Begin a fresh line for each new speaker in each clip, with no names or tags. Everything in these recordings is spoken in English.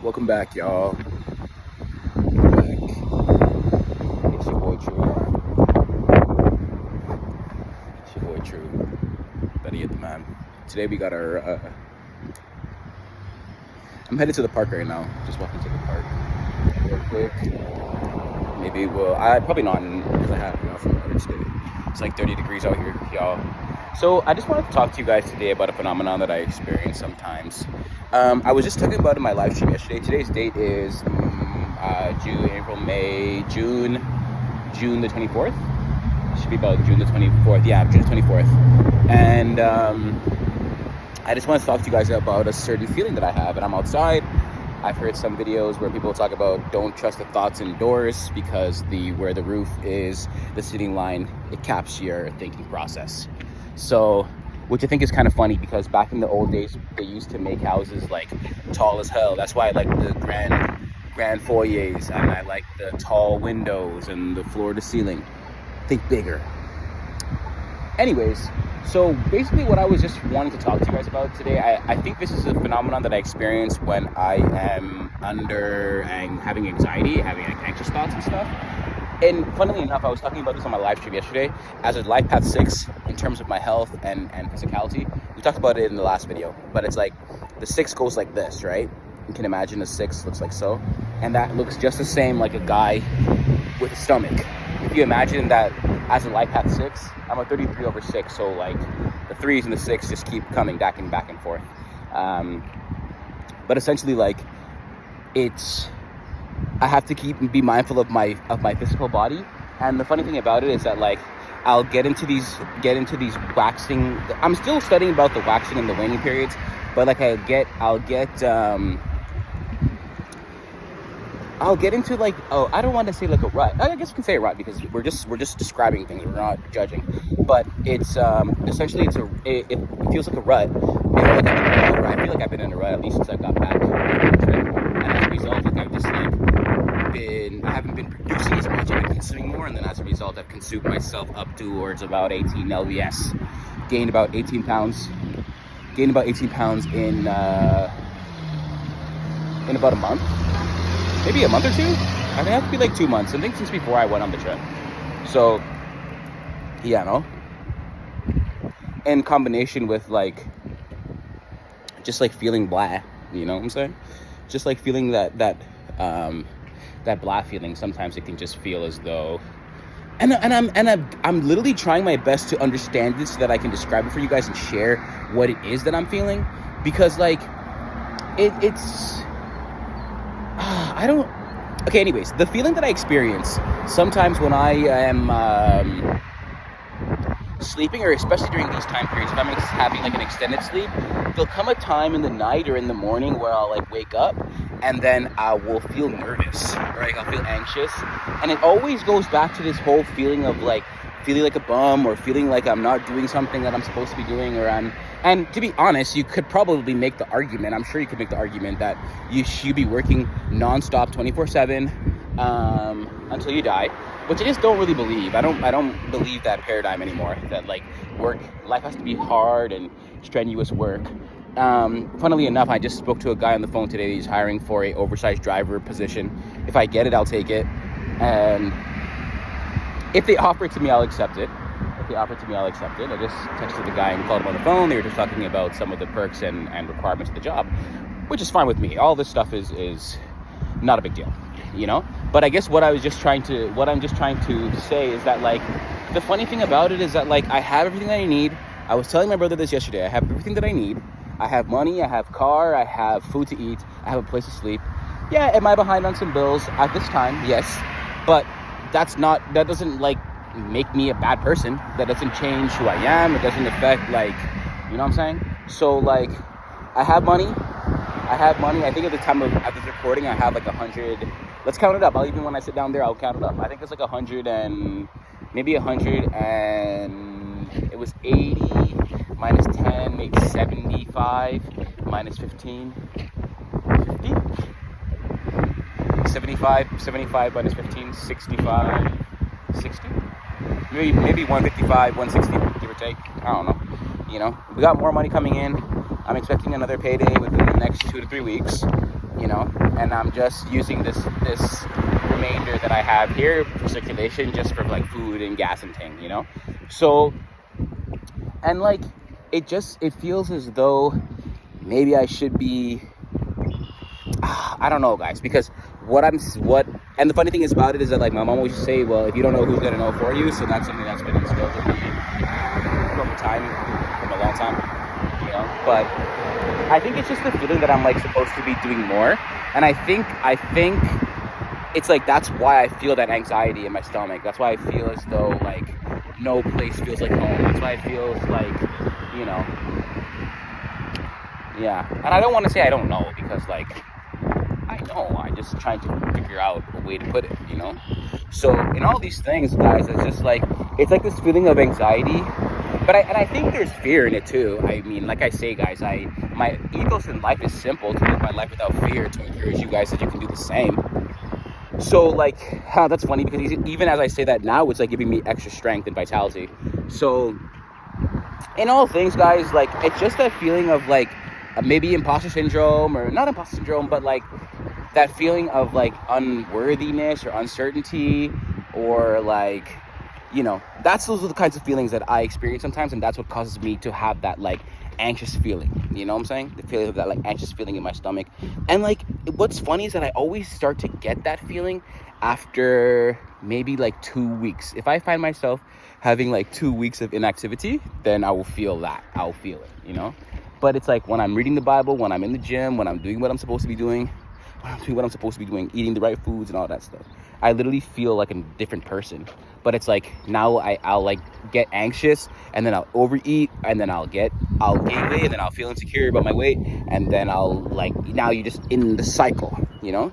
Welcome back, y'all. Welcome back. It's your boy True. It's your boy True. Better yet, the man. Today we got our. I'm headed to the park right now. Just walking to the park real quick. Maybe I probably not because I have enough from earlier today. It's like 30 degrees out here, y'all. So I just wanted to talk to you guys today about a phenomenon that I experience sometimes. I was just talking about it in my live stream yesterday. Today's date is June, April, May, June the 24th. It should be about June the 24th. Yeah, June the 24th. And I just want to talk to you guys about a certain feeling that I have. And I'm outside. I've heard some videos where people talk about don't trust the thoughts indoors because where the roof is, the sitting line, it caps your thinking process. So, which I think is kind of funny because back in the old days, they used to make houses like tall as hell. That's why I like the grand foyers and I like the tall windows and the floor to ceiling. Think bigger. Anyways, so basically what I was just wanting to talk to you guys about today, I think this is a phenomenon that I experience when I am having anxiety, having anxious thoughts and stuff. And funnily enough, I was talking about this on my live stream yesterday as a life path 6 in terms of my health and physicality. We talked about it in the last video, but it's like the 6 goes like this, right? You can imagine a 6 looks like so. And that looks just the same like a guy with a stomach. If you imagine that as a life path 6, I'm a 33/6, so like the 3s and the 6 just keep coming back and forth. But essentially, like I have to be mindful of my physical body. And the funny thing about it is that like I'll get into these waxing. I'm still studying about the waxing and the waning periods, but like I'll get into like, I don't want to say like a rut. I guess we can say a rut because we're just describing things. We're not judging. But it's essentially it feels like a rut. I feel like I've been in a rut at least since I got back from the trip. And as a result, like I haven't been producing as much. I've been consuming more, and then as a result, I've consumed myself up towards about 18 lbs. Gained about 18 pounds. In about a month. Maybe a month or two? I think it has to be like 2 months. I think since before I went on the trip. So, yeah, no? In combination with like, just like feeling blah, you know what I'm saying? Just like feeling that blah feeling. Sometimes it can just feel as though, and I'm literally trying my best to understand this so that I can describe it for you guys and share what it is that I'm feeling, because like, it's. Okay, anyways, the feeling that I experience sometimes when I am sleeping, or especially during these time periods, if I'm having like an extended sleep, there'll come a time in the night or in the morning where I'll like wake up and then I will feel nervous, right? I'll feel anxious. And it always goes back to this whole feeling of like feeling like a bum or feeling like I'm not doing something that I'm supposed to be doing, and to be honest, you could probably make the argument, I'm sure you could make the argument that you should be working nonstop 24/7 until you die, which I just don't really believe. I don't believe that paradigm anymore, that like life has to be hard and strenuous work. Funnily enough, I just spoke to a guy on the phone today. He's hiring for a oversized driver position. If I get it, I'll take it. And if they offer it to me, I'll accept it. I just texted the guy and called him on the phone. They were just talking about some of the perks and requirements of the job, which is fine with me. All this stuff is not a big deal, you know? But I guess what I'm just trying to say is that like, the funny thing about it is that like, I have everything that I need. I was telling my brother this yesterday. I have everything that I need. I have money, I have car, I have food to eat, I have a place to sleep. Yeah, am I behind on some bills at this time? Yes. But that doesn't like make me a bad person. That doesn't change who I am. It doesn't affect like, you know what I'm saying? So like, I have money. I think at the time of this recording, I have like 100. Let's count it up. Even when I sit down there, I'll count it up. I think it's like 100 and maybe 100 and it was 80 minus 10 makes 75 minus 15. 50? 75 minus 15, 65, 60? Maybe 155, 160, give or take. I don't know. You know, we got more money coming in. I'm expecting another payday within the next 2 to 3 weeks, you know. and I'm just using this remainder that I have here for circulation, just for like food and gas and thing, you know. So, and like it feels as though maybe I should be, I don't know, guys, because and the funny thing is about it is that like my mom always used to say, well, if you don't know, who's gonna know for you? So that's something that's been instilled in me from a long time, you know. But I think it's just the feeling that I'm like supposed to be doing more, and I think it's like that's why I feel that anxiety in my stomach. That's why I feel as though like no place feels like home. That's why it feels like, you know, yeah. And I don't want to say I don't know, because like I know, I'm just trying to figure out a way to put it, you know. So in all these things, guys, it's just like it's like this feeling of anxiety, but I think there's fear in it too. I mean, like I say, guys, my ethos in life is simple: to live my life without fear, to encourage you guys that you can do the same. So like, that's funny, because even as I say that now, it's like giving me extra strength and vitality. So in all things, guys, like it's just that feeling of like maybe imposter syndrome, or not imposter syndrome, but like that feeling of like unworthiness or uncertainty, or like, you know, those are the kinds of feelings that I experience sometimes, and that's what causes me to have that like anxious feeling, you know what I'm saying? The feeling of that like anxious feeling in my stomach. And like what's funny is that I always start to get that feeling after maybe like 2 weeks. If I find myself having like 2 weeks of inactivity, then I'll feel it, you know. But it's like when I'm reading the Bible, when I'm in the gym, when I'm doing what I'm supposed to be doing, eating the right foods and all that stuff, I literally feel like a different person. But it's like now I'll like get anxious, and then I'll overeat, and then I'll gain weight, and then I'll feel insecure about my weight, and then I'll like, now you're just in the cycle, you know.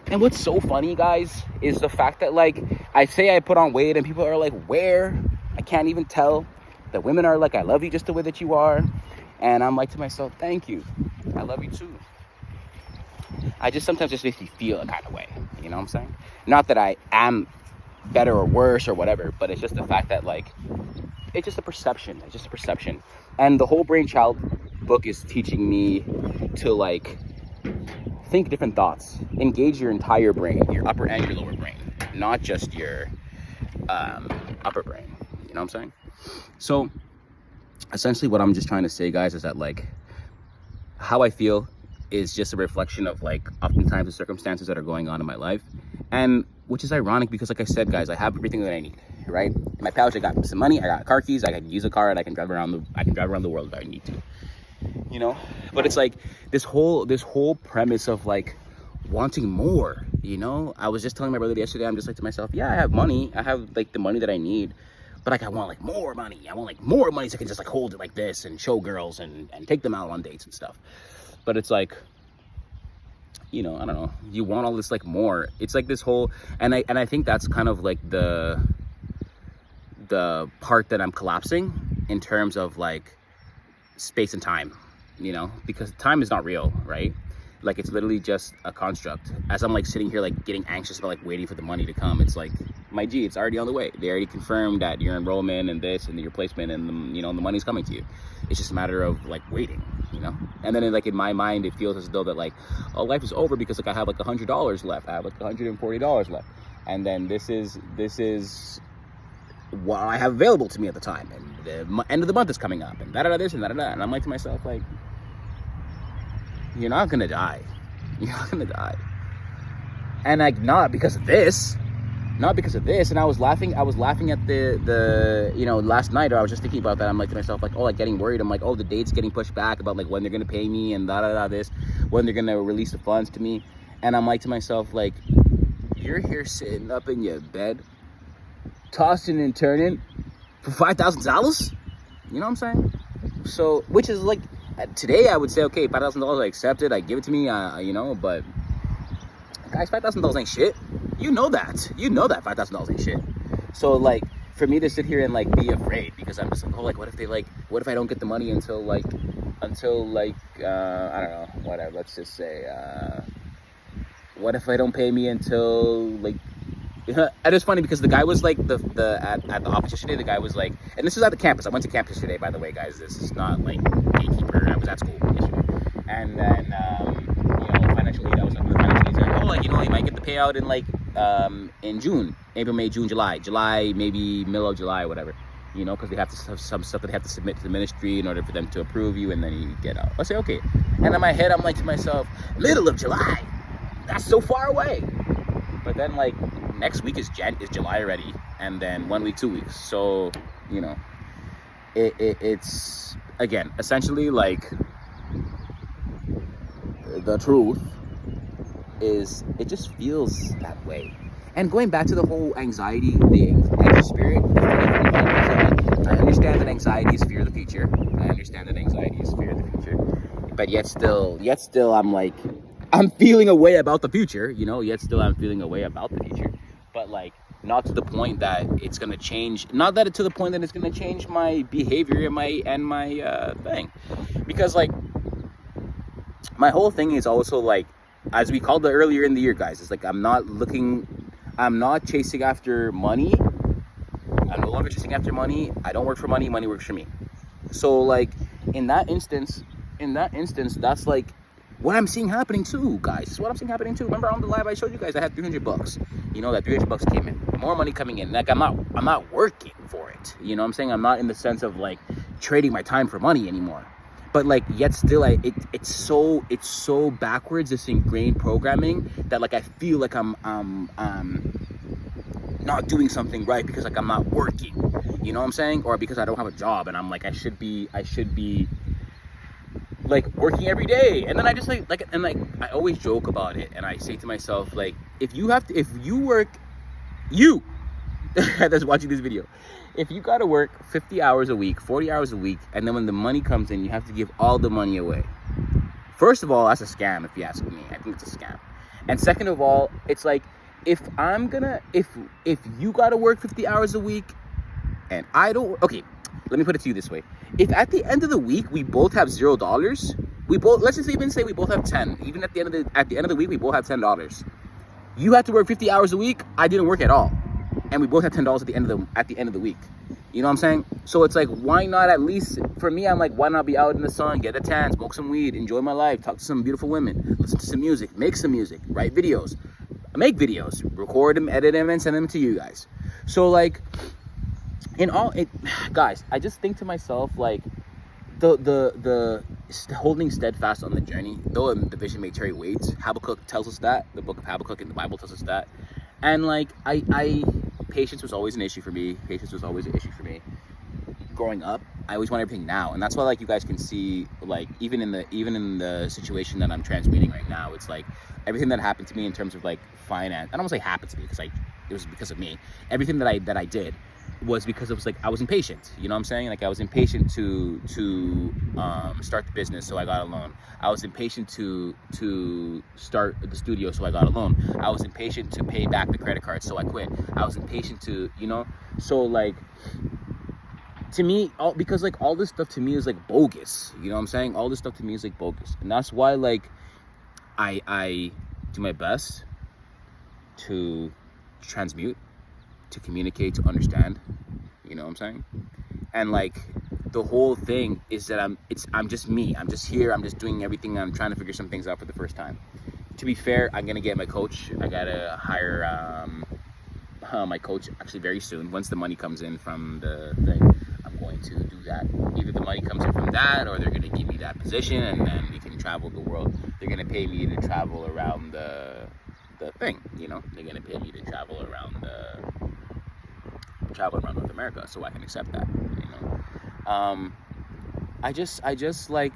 And what's so funny, guys, is the fact that like I say I put on weight, and people are like, where? I can't even tell. The women are like, I love you just the way that you are. And I'm like to myself, thank you, I love you too. I just sometimes just makes me feel a kind of way, you know what I'm saying? Not that I am better or worse or whatever, but it's just the fact that like it's just a perception. And the whole Brainchild book is teaching me to like think different thoughts, engage your entire brain, your upper and your lower brain, not just your upper brain, you know what I'm saying? So essentially what I'm just trying to say, guys, is that like how I feel is just a reflection of like oftentimes the circumstances that are going on in my life, and which is ironic because like I said, guys, I have everything that I need, right? In my pouch I got some money, I got car keys, I can use a car, and I can drive around the world if I need to, you know. But it's like this whole premise of like wanting more, you know. I was just telling my brother yesterday, I'm just like to myself, yeah, I have money, I have like the money that I need, but like I want like more money, so I can just like hold it like this and show girls and take them out on dates and stuff. But it's like, you know, I don't know, you want all this like more. It's like this whole, and I think that's kind of like the part that I'm collapsing in terms of like space and time, you know, because time is not real, right? Like it's literally just a construct. As I'm like sitting here like getting anxious about like waiting for the money to come, it's like, my G, it's already on the way. They already confirmed that your enrollment and this and your placement and the, you know, the money's coming to you. It's just a matter of like waiting, you know. And then like in my mind it feels as though that like, oh, life is over because like I have like $100 left, I have like $140 left, and then this is what I have available to me at the time, and the end of the month is coming up, and this and that, and I'm like to myself like, you're not gonna die. You're not gonna die. And like not because of this. And I was laughing at the you know, last night, or I was just thinking about that. I'm like to myself like, oh, like getting worried. I'm like, oh, the date's getting pushed back about like when they're gonna pay me and this, when they're gonna release the funds to me. And I'm like to myself like, you're here sitting up in your bed, tossing and turning for $5,000. You know what I'm saying? So, which is like, today I would say, okay, $5,000, I accept it, I give it to me, you know, but guys, $5,000 ain't shit. You know that $5,000 ain't shit. So like for me to sit here and like be afraid because I'm just like, oh, like what if I don't get the money until I don't know, whatever, let's just say what if I don't pay me until like, and it's funny because the guy was like at the office yesterday, the guy was like, and this is at the campus, I went to campus yesterday, by the way, guys, this is not like gatekeeper, I was at school yesterday, and then you know, financial aid, I was like, the financial aid pay out in like in June, April, May, June, July, maybe middle of July, whatever. You know, because they have to have some stuff that they have to submit to the ministry in order for them to approve you, and then you get out. I say, okay. And in my head, I'm like to myself, middle of July, that's so far away. But then like next week is July already, and then 1 week, 2 weeks. So, you know, it's again, essentially like the truth is it just feels that way. And going back to the whole anxiety, the anxiety spirit, I understand that anxiety is fear of the future. I understand that anxiety is fear of the future. But yet still, I'm like, I'm feeling a way about the future, you know, I'm feeling a way about the future. But like, not to the point that it's going to change, not that to the point that it's going to change my behavior and my thing. Because like, my whole thing is also like, as we called it earlier in the year, guys, it's like, I'm not chasing after money. I'm no longer chasing after money. I don't work for money. Money works for me. So like, in that instance, that's like what I'm seeing happening too, guys. It's what I'm seeing happening too. Remember on the live I showed you guys, I had $300. You know, that $300 came in. More money coming in. Like, I'm not working for it. You know what I'm saying? I'm not in the sense of like trading my time for money anymore. But like, yet still, it's so backwards, this ingrained programming, that like I feel like I'm not doing something right because like I'm not working. You know what I'm saying? Or because I don't have a job and I'm like, I should be like working every day. And then I just like I always joke about it, and I say to myself, like, if you that's watching this video, if you gotta work 50 hours a week, 40 hours a week, and then when the money comes in, you have to give all the money away. First of all, that's a scam, if you ask me. I think it's a scam. And second of all, it's like, if you gotta work 50 hours a week and I don't, okay, let me put it to you this way. If at the end of the week we both have $0, let's just even say we both have 10. Even at the end of the week we both have $10. You have to work 50 hours a week. I didn't work at all, and we both have $10 at the end of the week. You know what I'm saying? So it's like, why not, at least for me, I'm like, why not be out in the sun, get a tan, smoke some weed, enjoy my life, talk to some beautiful women, listen to some music, make some music, write videos, make videos, record them, edit them, and send them to you guys. So like, guys, I just think to myself, like, the holding steadfast on the journey, though the vision may carry weight. Habakkuk tells us that. The book of Habakkuk in the Bible tells us that. And like, patience was always an issue for me. Growing up, I always want everything now, and that's why, like, you guys can see, like, even in the situation that I'm transmitting right now, it's like everything that happened to me in terms of like finance. I don't want to say happened to me, because it was because of me. Everything that I did was because it was like, I was impatient. You know what I'm saying? Like, I was impatient to start the business, so I got a loan. I was impatient to start the studio, so I got a loan. I was impatient to pay back the credit card, so I quit. I was impatient to, you know, so like, to me, because like all this stuff to me is like bogus. You know what I'm saying? All this stuff to me is like bogus, and that's why like I do my best to transmute, to communicate, to understand. You know what I'm saying? And like, the whole thing is that I'm just me. I'm just here. I'm just doing everything. I'm trying to figure some things out for the first time. To be fair, I'm gonna get my coach. I gotta hire my coach actually very soon. Once the money comes in from the thing, I'm going to do that. Either the money comes in from that, or they're gonna give me that position, and then we can travel the world. They're gonna pay me to travel around the thing. You know, they're gonna pay me to travel around North America, so I can accept that. You know, I just like,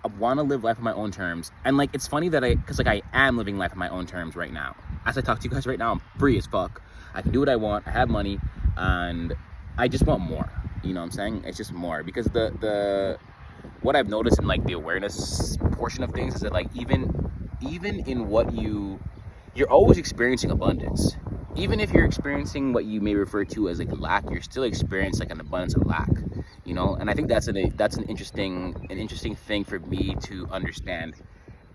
I want to live life on my own terms. And like, it's funny that because like I am living life on my own terms right now. As I talk to you guys right now, I'm free as fuck. I can do what I want. I have money, and I just want more. You know what I'm saying? It's just more, because the what I've noticed in like the awareness portion of things is that like, even in what you're always experiencing abundance. Even if you're experiencing what you may refer to as like lack, you're still experiencing like an abundance of lack, you know. And I think that's an interesting thing for me to understand,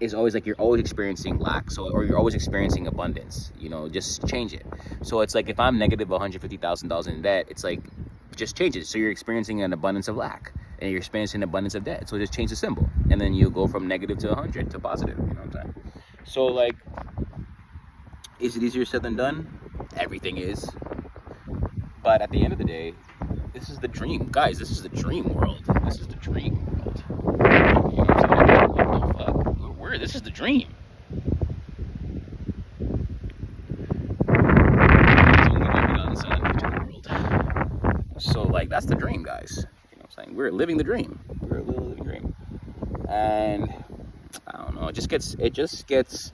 is always like, you're always experiencing lack, or you're always experiencing abundance, you know. Just change it. So it's like, if I'm negative $150,000 in debt, it's like, just change it. So you're experiencing an abundance of lack, and you're experiencing an abundance of debt. So just change the symbol, and then you'll go from negative to 100 to positive. You know what I'm saying? So like, Is it easier said than done? Everything is. But at the end of the day, this is the dream. Guys, this is the dream world. This is the dream world. You know what I'm saying? What the fuck? This is the dream. It's only living on the world. So, like, that's the dream, guys. You know what I'm saying? We're living the dream. We're living the dream. And I don't know. It just gets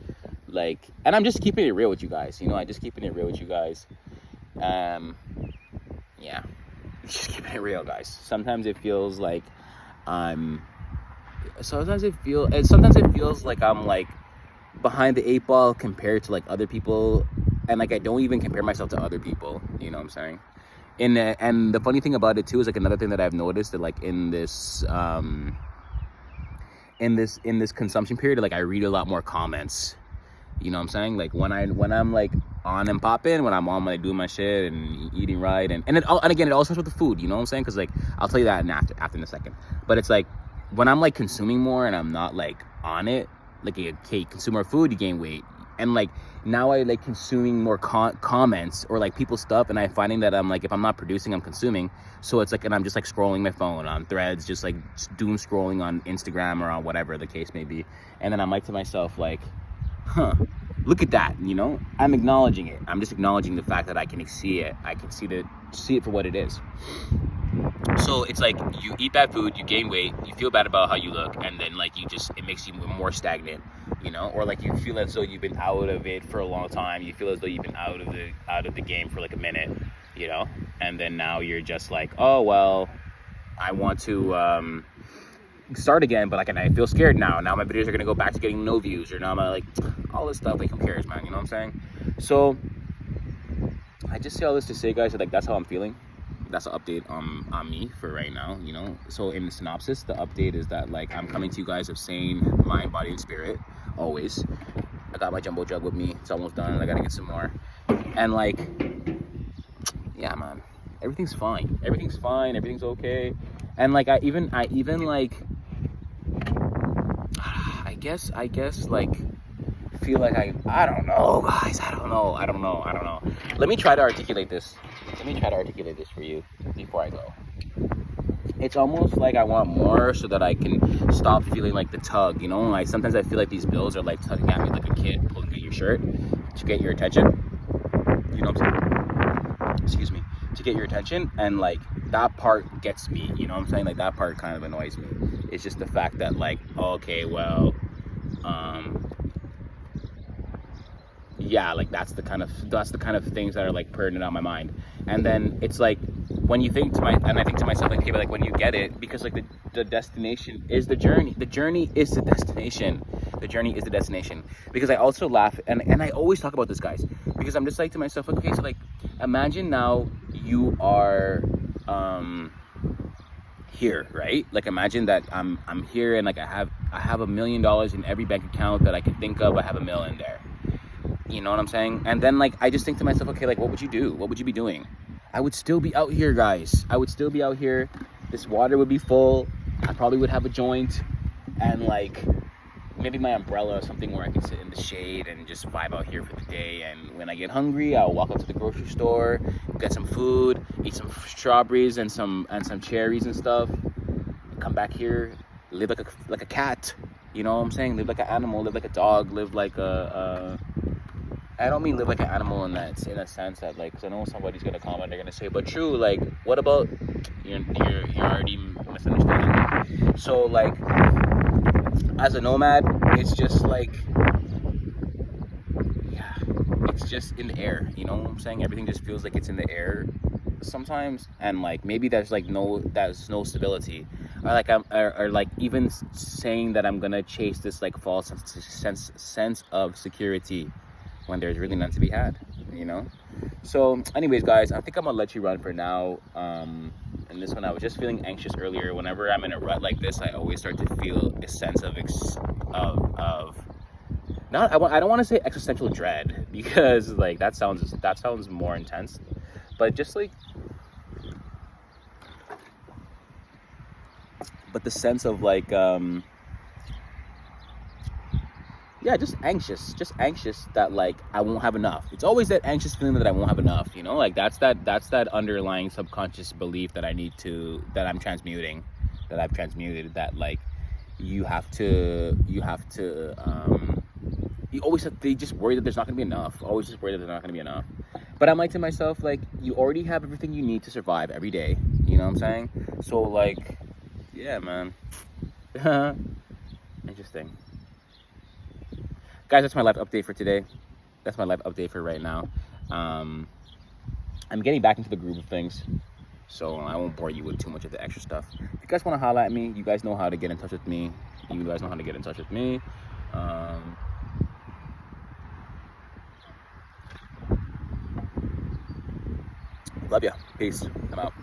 like, and I'm just keeping it real with you guys. You know, I'm just keeping it real with you guys. Yeah, just keeping it real, guys. Sometimes it feels like sometimes it feels like I'm like behind the 8 ball compared to like other people, and like I don't even compare myself to other people. You know what I'm saying? And the funny thing about it too is like another thing that I've noticed that like in this consumption period, like I read a lot more comments. You know what I'm saying? Like when I'm like on and popping, when I'm on like doing my shit and eating right, and again it all starts with the food. You know what I'm saying? Because like I'll tell you that after in a second. But it's like when I'm like consuming more and I'm not like on it, like okay, consume more food, you gain weight. And like now I like consuming more comments or like people's stuff, and I'm finding that I'm like, if I'm not producing, I'm consuming. So it's like, and I'm just like scrolling my phone on Threads, just like doom scrolling on Instagram or on whatever the case may be. And then I'm like to myself like, look at that, you know? I'm acknowledging it. I'm just acknowledging the fact that I can see it. I can see it for what it is. So it's like you eat bad food, you gain weight, you feel bad about how you look, and then like it makes you more stagnant, you know? Or like you feel as though you've been out of it for a long time. You feel as though you've been out of the game for like a minute, you know? And then now you're just like, oh well, I want to start again, but like, and I feel scared now. Now my videos are gonna go back to getting no views, or now I'm like, all this stuff. Like, who cares, man? You know what I'm saying? So I just say all this to say, guys, that like that's how I'm feeling. That's an update on me for right now, you know. So in the synopsis, the update is that like I'm coming to you guys of sane mind, body, and spirit. Always. I got my jumbo jug with me. It's almost done. I gotta get some more. And like, yeah, man, everything's fine. Everything's fine. Everything's okay. And like I even like, I guess like feel like I don't know, guys. I don't know. Let me try to articulate this. For you before I go. It's almost like I want more so that I can stop feeling like the tug, you know? Like sometimes I feel like these bills are like tugging at me like a kid pulling at your shirt to get your attention. You know what I'm saying? Excuse me. To get your attention, and like that part gets me, you know what I'm saying? Like that part kind of annoys me. It's just the fact that like, okay, well, yeah, like that's the kind of things that are like pertinent on my mind. And then it's like when you think I think to myself like, okay, but like when you get it, because like the destination is the journey. The journey is the destination. Because I also laugh and I always talk about this, guys, because I'm just like to myself, okay, so like imagine now you are here, right? Like imagine that I'm here and like I have $1 million in every bank account that I can think of. I have $1 million there. You know what I'm saying? And then like I just think to myself, okay, like what would you do? What would you be doing? I would still be out here, guys. I would still be out here. This water would be full. I probably would have a joint and like maybe my umbrella or something where I can sit in the shade and just vibe out here for the day. And when I get hungry, I'll walk up to the grocery store, get some food, eat some strawberries and some cherries and stuff. Come back here, live like a cat. You know what I'm saying? Live like an animal, live like a dog, live like I don't mean live like an animal in a sense that like, because I know somebody's gonna comment, they're gonna say, but true, like what about you're already misunderstanding. So like as a nomad, it's just like, yeah, it's just in the air, you know what I'm saying? Everything just feels like it's in the air sometimes, and like maybe there's no stability, or like or like even saying that I'm gonna chase this like false sense of security when there's really none to be had, you know? So anyways, guys, I think I'm gonna let you run for now. And this one, I was just feeling anxious earlier. Whenever I'm in a rut like this, I always start to feel a sense of not, I don't want to say existential dread, because like that sounds more intense, but just like, but the sense of like yeah, just anxious that like I won't have enough. It's always that anxious feeling that I won't have enough, you know, like that's that underlying subconscious belief that I'm transmuting, that I've transmuted, that like you have to you always have to just worry that there's not gonna be enough, always just worry that there's not gonna be enough. But I'm like to myself, like, you already have everything you need to survive every day, you know what I'm saying? So like, yeah, man. Interesting. Guys, that's my life update for today. That's my life update for right now. I'm getting back into the groove of things, so I won't bore you with too much of the extra stuff. If you guys want to holler at me, you guys know how to get in touch with me. You guys know how to get in touch with me. Love ya. Peace. I'm out.